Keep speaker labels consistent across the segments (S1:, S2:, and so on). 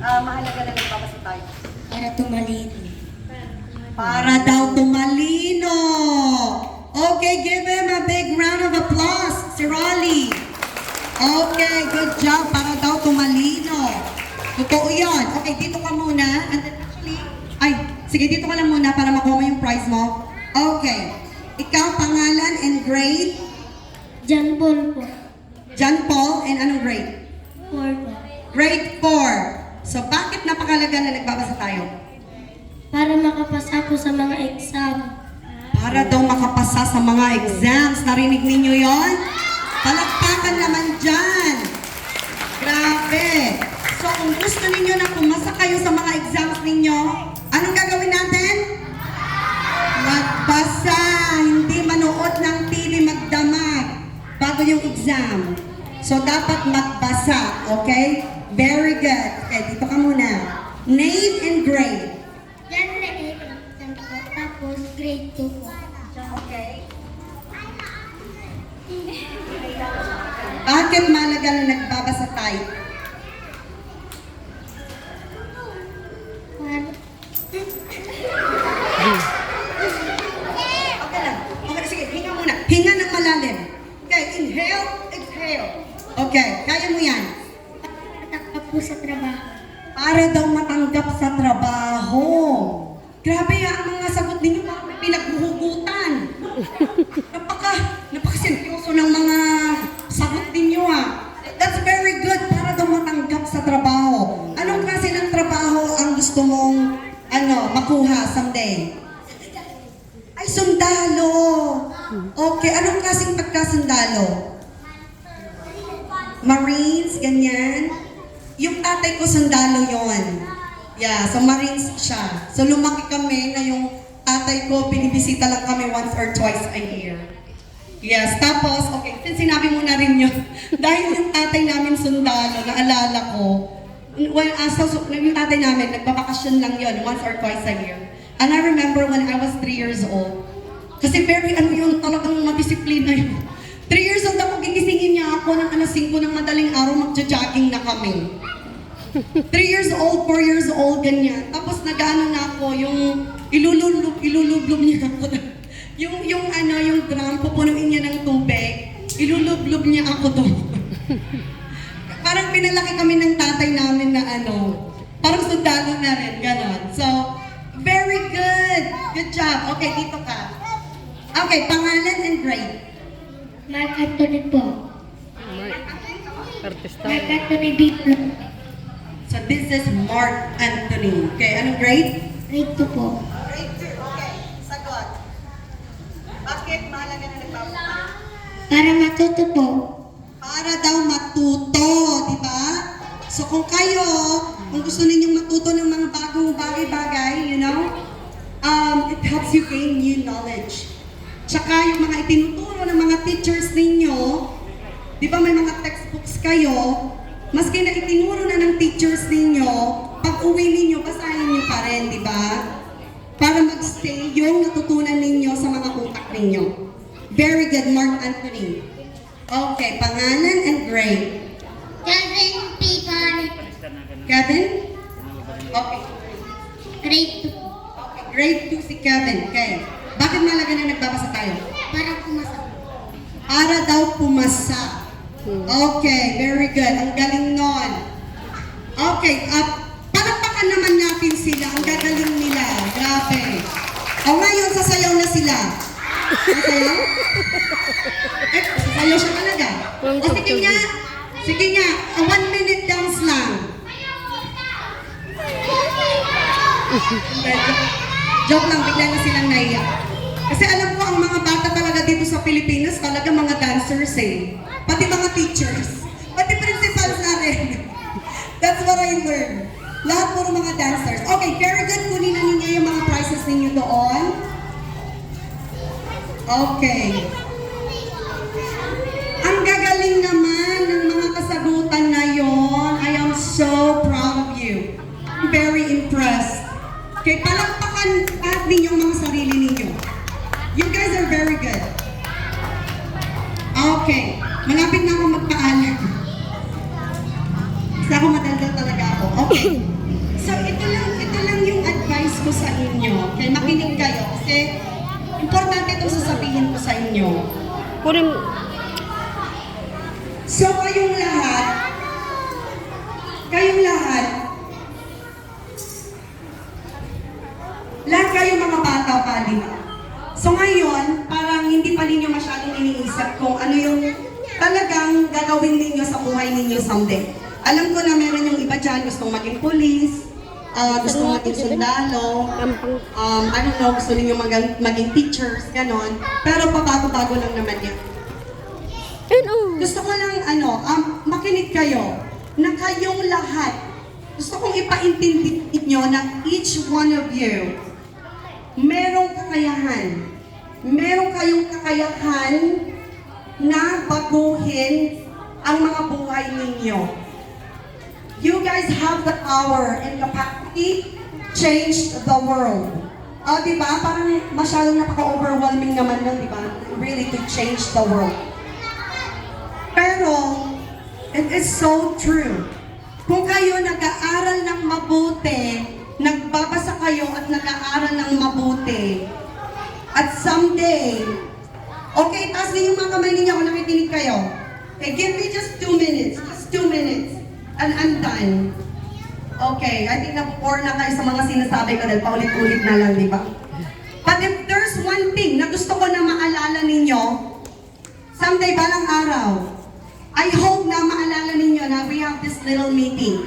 S1: mahalaga na nagbabasa tayo?
S2: Para tumalino.
S1: Para daw tumalino. Okay, give him a big round of applause, si Rolly. Okay, good job. Para daw tumalino. Totoo yun. Okay, dito ka muna. And then actually, sige, dito ka lang muna para makuha mo yung prize mo. Okay. Ikaw, pangalan and grade?
S2: John Paul po.
S1: John Paul, and anong grade?
S2: 4 po.
S1: Grade 4. So, bakit napakalaga na nagbabasa tayo?
S2: Para makapasa po sa mga exam.
S1: Para daw makapasa sa mga exams. Narinig ninyo yon? Palakpakan naman dyan. Grabe. So, kung gusto ninyo na pumasa kayo sa mga exams ninyo, anong gagawin natin? Magbasa. Hindi manood ng TV magdamag bago yung exam. So, dapat magbasa. Okay? Very good. Okay, dito ka muna. Name and grade.
S2: January 8 po. Tapos grade 2 po.
S1: Okay. Bakit mahalaga na nagbabasa tayo? Okay lang. Okay, sige. Hinga muna. Hinga ng malalim. Okay, inhale, exhale. Okay, kaya mo yan.
S2: Takpa po sa trabaho.
S1: Para daw matanggap sa trabaho. Grabe ang mga sagot ninyo, parang may pinaghuhugutan. Napakaseryoso ng mga sagot ninyo That's very good para daw matanggap sa trabaho. Anong klase ng trabaho ang gusto mong makuha someday? Ay, sundalo. Okay, anong klaseng pagkasundalo? Marines, ganyan. Yung tatay ko sundalo yon. Yeah, so Marines siya. So lumaki kami na yung tatay ko, binibisita lang kami once or twice a year. Yes, tapos, okay, sinabi mo na rin yun. Dahil yung tatay namin sundalo, naalala ko, yung tatay namin, nagbabakasyon lang yun, once or twice a year. And I remember when I was 3 years old, kasi very talagang madisiplina yun. 3 years old ako, gigisingin niya ako ng alas 5 ng madaling araw, magja-jogging na kami. 3 years old, 4 years old, ganyan. Tapos nag-ano na ako, yung ilulublob niya ako. yung drum, pupunuin niya ng tubig, ilulublob niya ako doon. Parang pinalaki kami ng tatay namin na parang sundalo na rin, ganon. So, very good. Good job. Okay, dito ka. Okay, pangalan and grade.
S2: Mark Anthony po.
S3: Artista.
S2: Mark Anthony Biplo.
S1: So, this is Mark Anthony. Okay, anong grade?
S2: Grade 2 po.
S1: Grade 2. Okay, sagot. Bakit mahalaga na nagbabasa?
S2: Para matuto po.
S1: Para daw matuto, di ba? So kung gusto ninyong matuto ng mga bagong bagay-bagay, it helps you gain new knowledge. Tsaka yung mga itinuturo ng mga teachers ninyo, di ba may mga textbooks kayo, maski na itinuro na ng teachers ninyo, pag uwi ninyo, basahin niyo pa rin, di ba? Para mag-stay yung natutunan ninyo sa mga utak ninyo. Very good, Mark Anthony. Okay, pangalan and grade.
S2: Kevin P. Garrett.
S1: Kevin? Okay.
S2: Grade 2 po.
S1: Okay, grade 2 si Kevin. Okay. Bakit mahalaga na nagbabasa tayo?
S2: Para pumasa.
S1: Para daw pumasa. Okay, very good. Ang galing nun. Okay, palakpakan naman natin sila. Ang gagaling nila. Grabe. O ngayon, sasayaw na sila. Sasayaw? Sasayaw siya talaga. O sige nga. Sige nga. 1 minute dance lang. Joke lang, bigla na silang naiyak. Kasi alam ko, ang mga bata talaga dito sa Pilipinas, talaga mga dancers Pati mga teachers. Pati principals na rin. That's what I learned. Lahat puro mga dancers. Okay, very good. Kunin na ninyo yung mga prizes ninyo doon. Okay. Ang gagaling naman ng mga kasagutan na yon. I am so proud of you. I'm very impressed. Okay, palakpakan lahat ninyo ang mga sarili ninyo. You guys are very good. Okay, malapit na ako magpaalam. Kasi ako madaldal talaga ako. Okay. So ito lang yung advice ko sa inyo. Okay, makinig kayo kasi importante itong sasabihin ko sa inyo.
S3: Kunin
S1: So kayong lahat kayong mga bata pa, di ba? So ngayon, parang hindi pa ninyo masyadong iniisip kung ano yung talagang gagawin ninyo sa buhay ninyo someday. Alam ko na meron yung iba dyan, gustong maging police, gustong maging sundalo, I don't know, gusto ninyo maging teachers, ganon. Pero pabago-bago lang naman yan. Gusto ko lang, makinig kayo, na kayong lahat, gusto kong ipaintindi nyo na each one of you, merong kakayahan. Meron kayong kakayahan na baguhin ang mga buhay ninyo. You guys have the power and capacity to change the world. Di ba? Parang masyadong napaka-overwhelming naman lang, di ba? Really to change the world. Pero, it is so true. Kung kayo nag-aaral ng mabuti, nagbabasa kayo at nag-aaral ng mabuti, at someday, okay, taas din yung mga kamay ninyo kung nakikinig kayo. Okay, give me just 2 minutes. Just 2 minutes. And I'm done. Okay, I think na-bore na kayo sa mga sinasabi ko dahil paulit-ulit na lang, di ba? But if there's one thing na gusto ko na maalala ninyo, someday balang araw, I hope na maalala ninyo na we have this little meeting.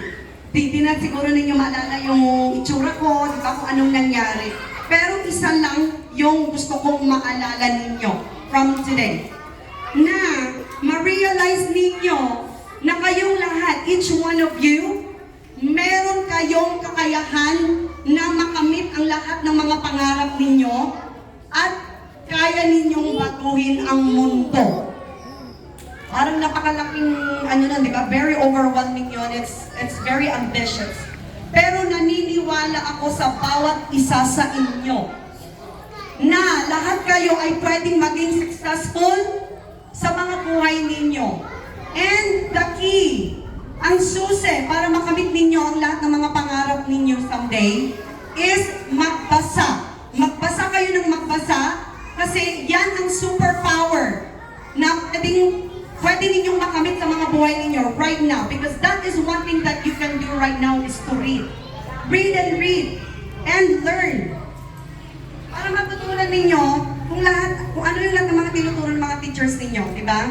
S1: Hindi na siguro ninyo maalala yung itsura ko, di ba, kung anong nangyari. Pero isa lang yung gusto kong maalala ninyo from today. Na ma-realize ninyo na kayong lahat, each one of you, meron kayong kakayahan na makamit ang lahat ng mga pangarap ninyo at kaya ninyong baguhin ang mundo. Parang napakalaking, di ba? Very overwhelming yun. It's very ambitious. Pero naniniwala ako sa bawat isa sa inyo na lahat kayo ay pwedeng maging successful sa mga buhay ninyo. And the key, ang susi para makamit ninyo ang lahat ng mga pangarap ninyo someday is magbasa. Magbasa kayo ng magbasa kasi yan ang superpower na pwede ninyong makamit sa mga buhay ninyo right now. Because that is one thing that you can do right now is to read. Read and learn. Para matutunan ninyo kung ano yung lahat ng mga tinuturo ng mga teachers ninyo, di ba?